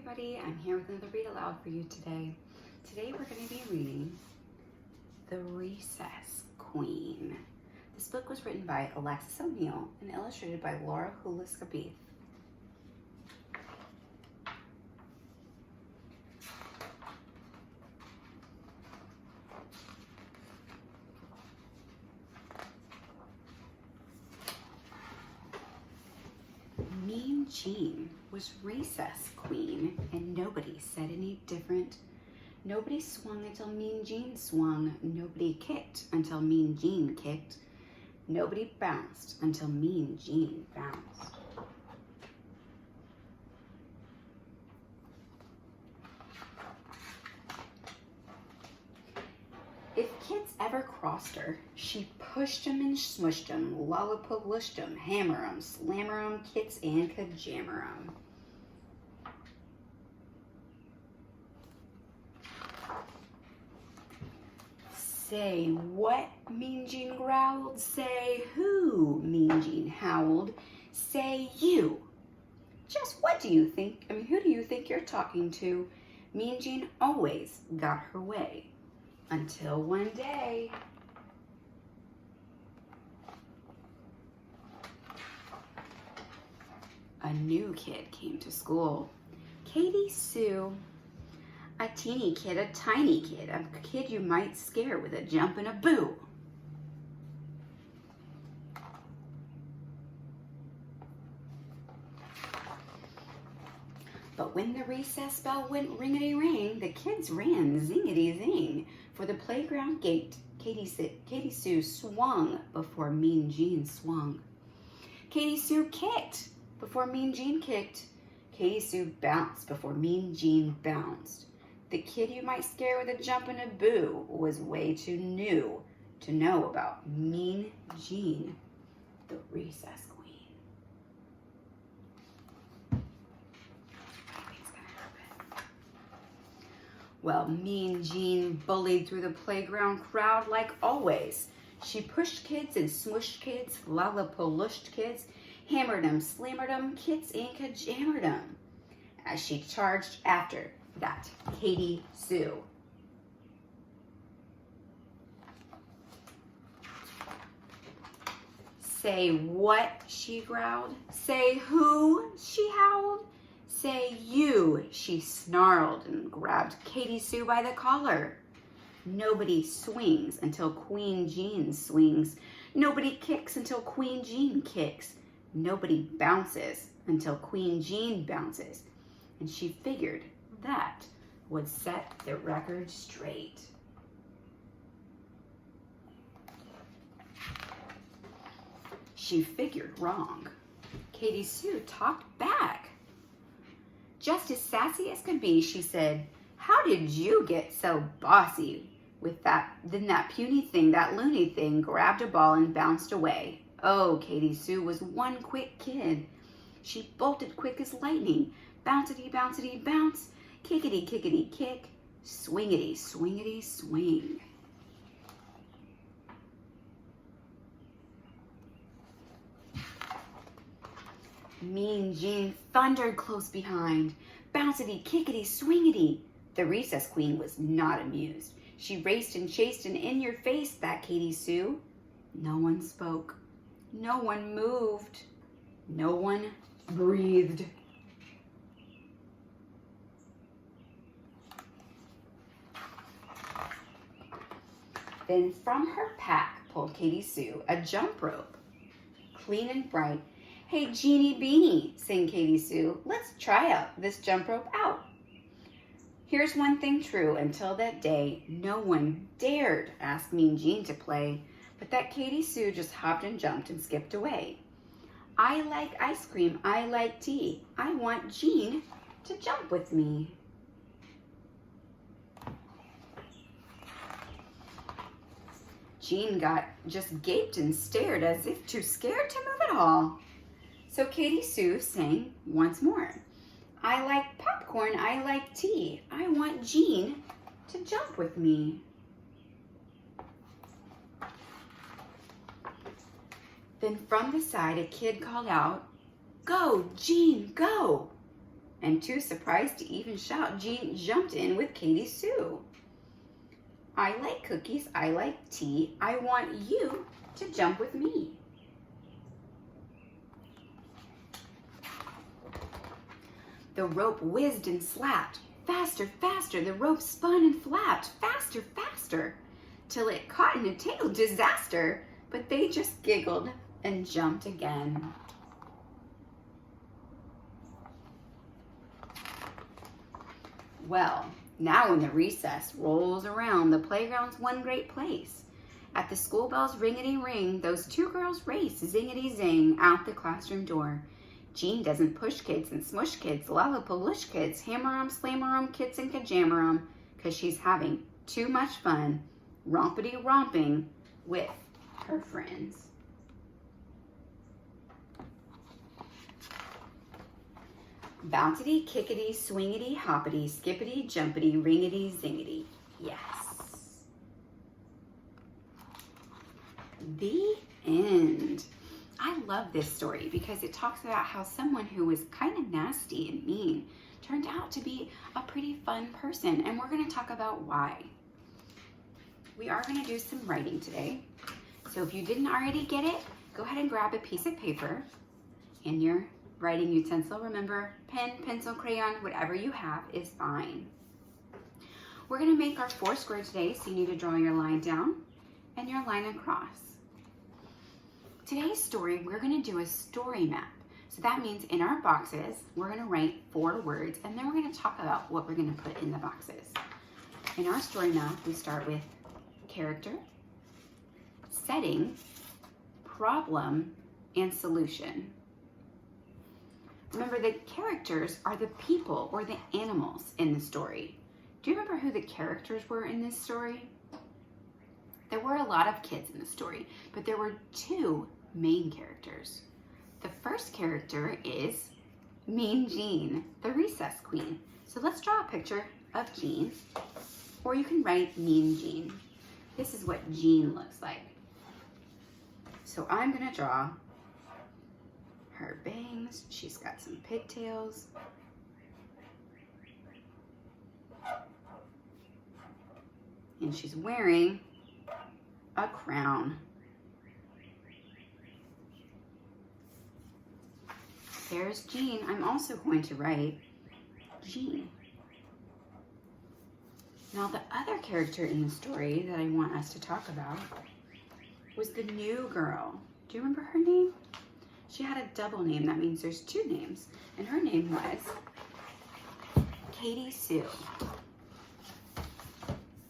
everybody, I'm here with another read aloud for you today. Today we're going to be reading The Recess Queen. This book was written by Alexis O'Neill and illustrated by Laura Hulis-Kabith. Mean Jean was recess queen, and nobody said any different. Nobody swung until Mean Jean swung. Nobody kicked until Mean Jean kicked. Nobody bounced until Mean Jean bounced. If kids ever crossed her, she pushed 'em and smushed 'em, lollipop-lushed 'em, hammer 'em, slammer 'em, kits and kajammer 'em. Say what? Mean Jean growled. Say who? Mean Jean howled. Say you. Just what do you think? Who do you think you're talking to? Mean Jean always got her way. Until one day, a new kid came to school. Katie Sue. A teeny kid, a tiny kid, a kid you might scare with a jump and a boo. But when the recess bell went ringety-ring, the kids ran zingety-zing. For the playground gate, Katie Sue swung before Mean Jean swung. Katie Sue kicked before Mean Jean kicked. Katie Sue bounced before Mean Jean bounced. The kid you might scare with a jump and a boo was way too new to know about Mean Jean, the recess queen. Nothing's gonna happen. Well, Mean Jean bullied through the playground crowd like always. She pushed kids and smushed kids, lollipop-lushed kids, hammered 'em, slammered 'em, kits and kajammered 'em, as she charged after that Katie Sue. Say what? She growled. Say who? She howled. Say you, she snarled and grabbed Katie Sue by the collar. Nobody swings until Queen Jean swings. Nobody kicks until Queen Jean kicks. Nobody bounces until Queen Jean bounces. And she figured that would set the record straight. She figured wrong. Katie Sue talked back. Just as sassy as could be, she said, "How did you get so bossy with that?" Then that puny thing, that loony thing, grabbed a ball and bounced away. Oh, Katie Sue was one quick kid. She bolted quick as lightning. Bouncity, bouncity, bounce. Kickity, kickity, kick. Swingity, swingity, swing. Mean Jean thundered close behind. Bouncity, kickity, swingity. The recess queen was not amused. She raced and chased and in your face, that Katie Sue. No one spoke. No one moved. No one breathed. Then from her pack pulled Katie Sue a jump rope, clean and bright. "Hey, Jeanie Beanie," sang Katie Sue, "let's try out this jump rope out." Here's one thing true, until that day, no one dared ask Mean Jean to play, but that Katie Sue just hopped and jumped and skipped away. I like ice cream, I like tea, I want Jean to jump with me. Jean just gaped and stared as if too scared to move at all. So Katie Sue sang once more. I like popcorn, I like tea, I want Jean to jump with me. Then from the side a kid called out, "Go, Jean, go!" And too surprised to even shout, Jean jumped in with Katie Sue. I like cookies, I like tea, I want you to jump with me. The rope whizzed and slapped. Faster, faster, the rope spun and flapped. Faster, faster, till it caught in a tangled disaster. But they just giggled and jumped again. Well, now when the recess rolls around, the playground's one great place. At the school bell's ringety-ring, those two girls race, zingety-zing, out the classroom door. Jean doesn't push kids and smush kids, lollapaloosh kids, hammer-em, slammer-em, kids and kajammer-em, 'cause she's having too much fun rompity-romping with her friends. Bouncity, kickety, swingety, hoppity, skippity, jumpity, ringety, zingety. Yes. The end. I love this story because it talks about how someone who was kind of nasty and mean turned out to be a pretty fun person, and we're going to talk about why. We are going to do some writing today. So if you didn't already get it, go ahead and grab a piece of paper and your writing utensil. Remember, pen, pencil, crayon, whatever you have is fine. We're going to make our 4 square today, so you need to draw your line down and your line across. Today's story, we're going to do a story map. So that means in our boxes, we're going to write 4 words, and then we're going to talk about what we're going to put in the boxes. In our story map, we start with character, setting, problem, and solution. Remember, the characters are the people or the animals in the story. Do you remember who the characters were in this story? There were a lot of kids in the story, but there were 2 main characters. The first character is Mean Jean, the recess queen. So let's draw a picture of Jean, or you can write Mean Jean. This is what Jean looks like. So I'm gonna draw her bangs. She's got some pigtails. And she's wearing a crown. There's Jean. I'm also going to write Jean. Now the other character in the story that I want us to talk about was the new girl. Do you remember her name? She had a double name. That means there's 2 names. And her name was Katie Sue.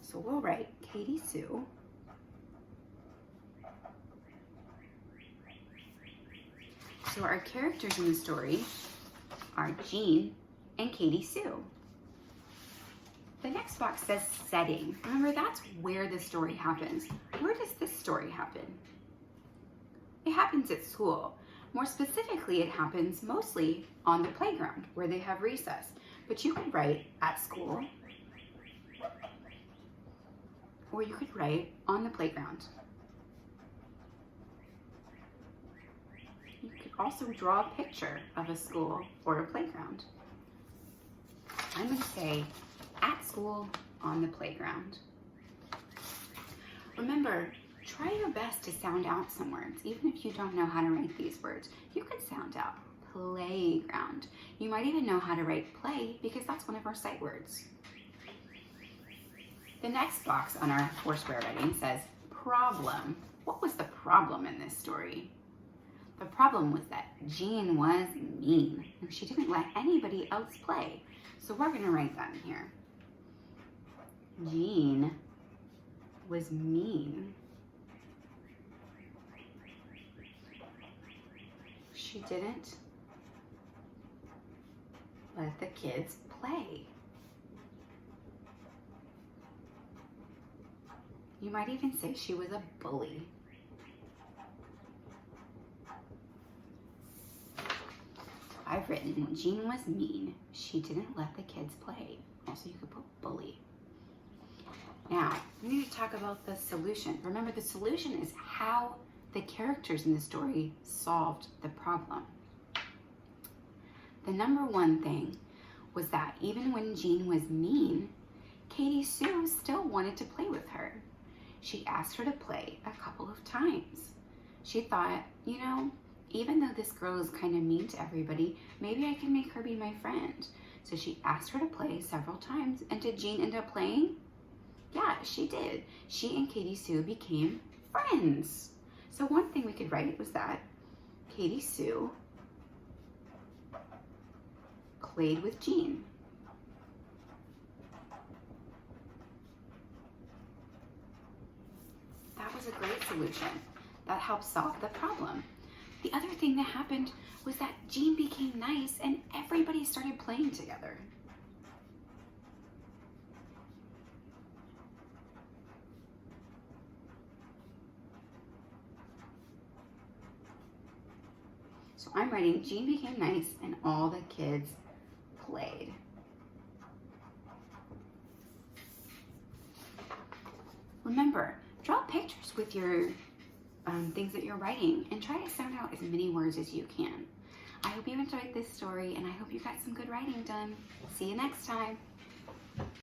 So we'll write Katie Sue. So our characters in the story are Jean and Katie Sue. The next box says setting. Remember, that's where the story happens. Where does this story happen? It happens at school. More specifically, it happens mostly on the playground where they have recess. But you could write at school, or you could write on the playground. You could also draw a picture of a school or a playground. I'm going to say at school, on the playground. Remember, try your best to sound out some words. Even if you don't know how to write these words, you can sound out playground. You might even know how to write play because that's one of our sight words. The next box on our 4 square writing says problem. What was the problem in this story? The problem was that Jean was mean and she didn't let anybody else play. So we're going to write that in here. Jean was mean. She didn't let the kids play. You might even say she was a bully. I've written, Jean was mean. She didn't let the kids play. Also, you could put bully. Now, we need to talk about the solution. Remember, the solution is how the characters in the story solved the problem. The number one thing was that even when Jean was mean, Katie Sue still wanted to play with her. She asked her to play a couple of times. She thought, you know, even though this girl is kind of mean to everybody, maybe I can make her be my friend. So she asked her to play several times. And did Jean end up playing? Yeah, she did. She and Katie Sue became friends. So one thing we could write was that Katie Sue played with Jean. That was a great solution. That helped solve the problem. The other thing that happened was that Jean became nice and everybody started playing together. So I'm writing Jean became nice and all the kids played. Remember, draw pictures with your things that you're writing and try to sound out as many words as you can. I hope you enjoyed this story and I hope you got some good writing done. See you next time.